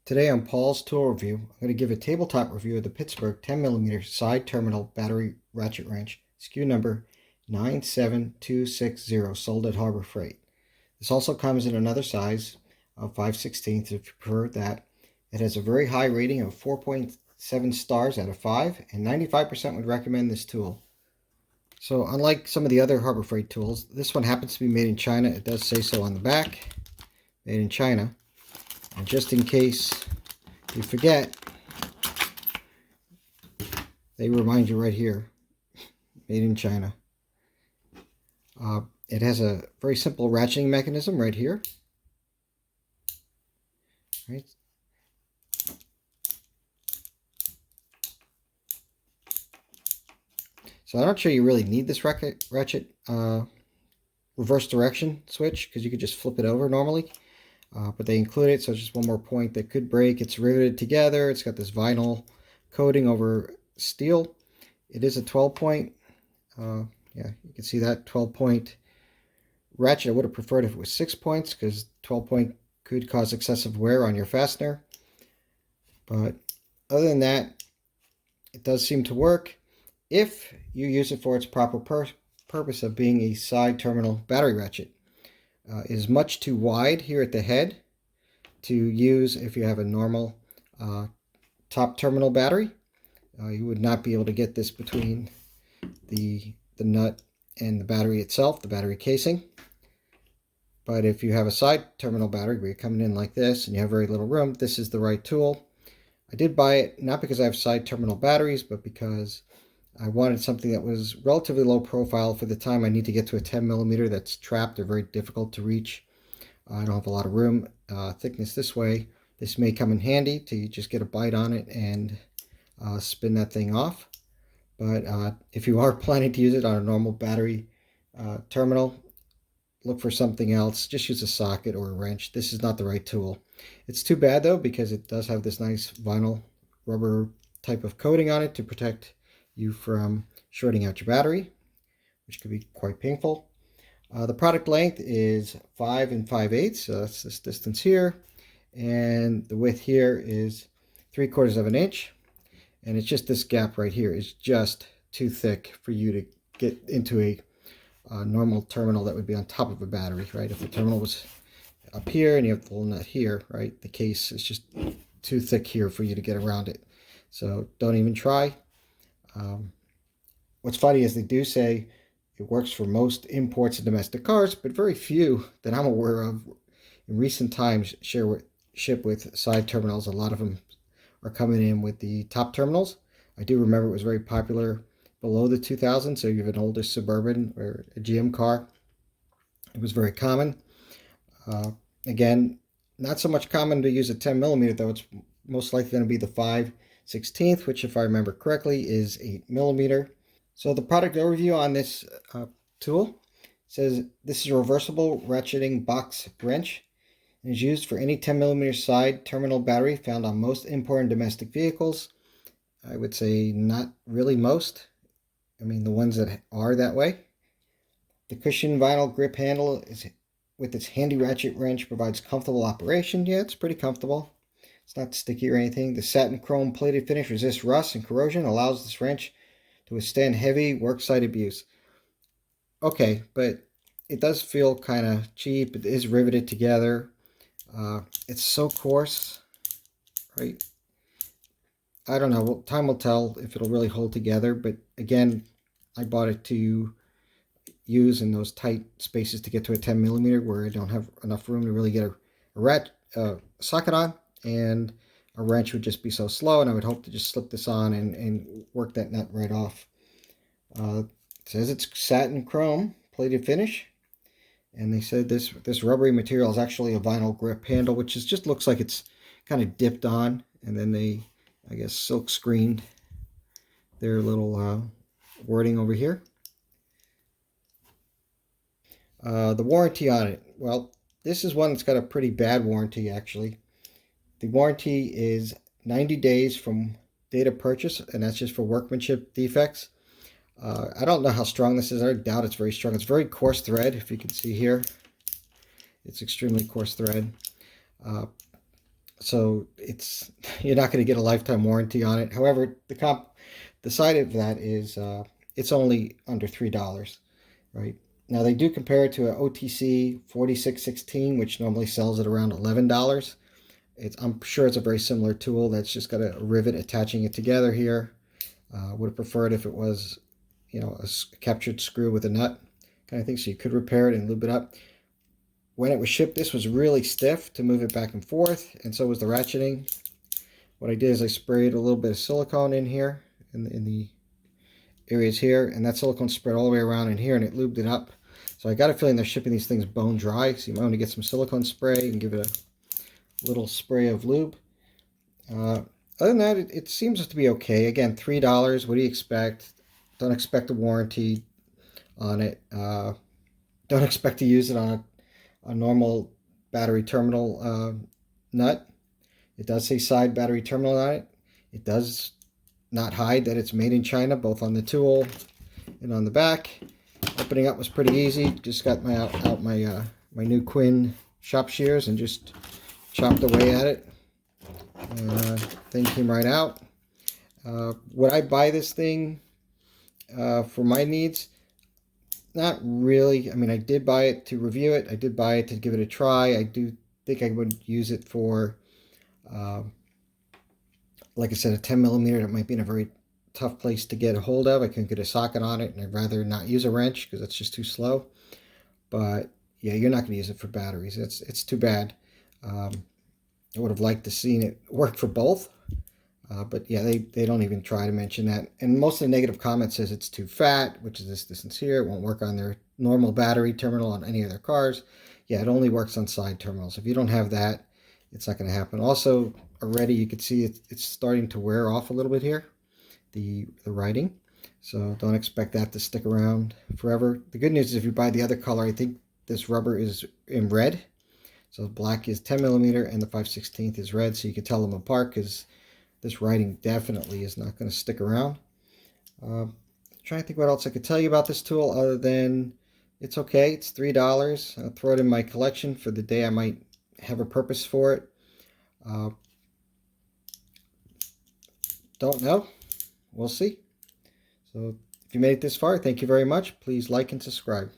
Today on Paul's Tool Review, I'm going to give a tabletop review of the Pittsburgh 10mm side terminal battery ratchet wrench, SKU number 97260, sold at Harbor Freight. This also comes in another size of 5/16 if you prefer that. It has a very high rating of 4.7 stars out of 5, and 95% would recommend this tool. So unlike some of the other Harbor Freight tools, this one happens to be made in China. It does say so on the back, made in China. And just in case you forget, they remind you right here, made in China. It has a very simple ratcheting mechanism right here. Right. So I'm not sure you really need this ratchet reverse direction switch, because you could just flip it over normally. But they include it, so just one more point that could break. It's riveted together. It's got this vinyl coating over steel. It is a 12-point. Yeah, you can see that 12-point ratchet. I would have preferred if it was 6 points, because 12-point could cause excessive wear on your fastener. But other than that, it does seem to work if you use it for its proper purpose of being a side terminal battery ratchet. It is much too wide here at the head to use if you have a normal top terminal battery. You would not be able to get this between the nut and the battery itself, the battery casing. But if you have a side terminal battery where you're coming in like this and you have very little room, this is the right tool. I did buy it not because I have side terminal batteries, but because I wanted something that was relatively low profile for the time I need to get to a 10mm that's trapped. They're very difficult to reach. I don't have a lot of room. Thickness this way. This may come in handy to just get a bite on it and spin that thing off. But if you are planning to use it on a normal battery terminal, look for something else. Just use a socket or a wrench. This is not the right tool. It's too bad though, because it does have this nice vinyl rubber type of coating on it to protect you from shorting out your battery, which could be quite painful. The product length is 5 5/8, so that's this distance here, and the width here is 3/4 of an inch, and it's just this gap right here is just too thick for you to get into a normal terminal that would be on top of a battery, right? If the terminal was up here and you have the little nut here, right, the case is just too thick here for you to get around it, so don't even try. What's funny is they do say it works for most imports and domestic cars, but very few that I'm aware of in recent times ship with side terminals. A lot of them are coming in with the top terminals. I do remember it was very popular below the 2000s, so you have an older Suburban or a GM car. It was very common. Again, not so much common to use a 10mm, though. It's most likely going to be the 5/16, which, if I remember correctly, is 8mm. So the product overview on this tool says this is a reversible ratcheting box wrench and is used for any 10mm side terminal battery found on most import and domestic vehicles. I would say not really most. I mean, the ones that are that way. The cushion vinyl grip handle with its handy ratchet wrench provides comfortable operation. Yeah, it's pretty comfortable. It's not sticky or anything. The satin chrome plated finish resists rust and corrosion, allows this wrench to withstand heavy worksite abuse. Okay, but it does feel kind of cheap. It is riveted together. It's so coarse, right? I don't know. Well, time will tell if it'll really hold together. But again, I bought it to use in those tight spaces to get to a 10mm where I don't have enough room to really get a socket on. And a wrench would just be so slow, and I would hope to just slip this on and work that nut right off. It says it's satin chrome plated finish, and they said this rubbery material is actually a vinyl grip handle, which just looks like it's kind of dipped on, and then they, I guess, silk screened their little wording over here. The warranty on it, well, this is one that's got a pretty bad warranty, actually. The warranty is 90 days from date of purchase, and that's just for workmanship defects. I don't know how strong this is. I doubt it's very strong. It's very coarse thread, if you can see here. It's extremely coarse thread. So it's you're not going to get a lifetime warranty on it. However, the side of that is it's only under $3, right? Now they do compare it to an OTC 4616, which normally sells at around $11. I'm sure it's a very similar tool that's just got a rivet attaching it together here. Would have preferred if it was, a captured screw with a nut kind of thing, so you could repair it and lube it up. When it was shipped, this was really stiff to move it back and forth, and so was the ratcheting. What I did is I sprayed a little bit of silicone in here, in the areas here, and that silicone spread all the way around in here, and it lubed it up. So I got a feeling they're shipping these things bone dry, so you might want to get some silicone spray and give it a little spray of lube. Other than that, it seems to be okay. Again, $3. What do you expect? Don't expect a warranty on it. Don't expect to use it on a normal battery terminal nut. It does say side battery terminal on it. It does not hide that it's made in China, both on the tool and on the back. Opening up was pretty easy. Just got my new Quinn shop shears and just chopped away at it. Thing came right out. Would I buy this thing for my needs? Not really. I mean, I did buy it to review it. I did buy it to give it a try. I do think I would use it for, like I said, a 10mm that might be in a very tough place to get a hold of. I couldn't get a socket on it, and I'd rather not use a wrench because it's just too slow. But yeah, you're not going to use it for batteries. It's too bad. I would have liked to seen it work for both. But yeah, they don't even try to mention that. And most of the negative comments says it's too fat, which is this distance here. It won't work on their normal battery terminal on any of their cars. Yeah, it only works on side terminals. If you don't have that, it's not going to happen. Also, already you can see it's starting to wear off a little bit here, the writing. So don't expect that to stick around forever. The good news is if you buy the other color, I think this rubber is in red. So black is 10mm and the 5/16 is red, so you can tell them apart because this writing definitely is not going to stick around. Trying to think what else I could tell you about this tool other than it's okay. It's $3. I'll throw it in my collection for the day I might have a purpose for it. Don't know. We'll see. So if you made it this far, thank you very much. Please like and subscribe.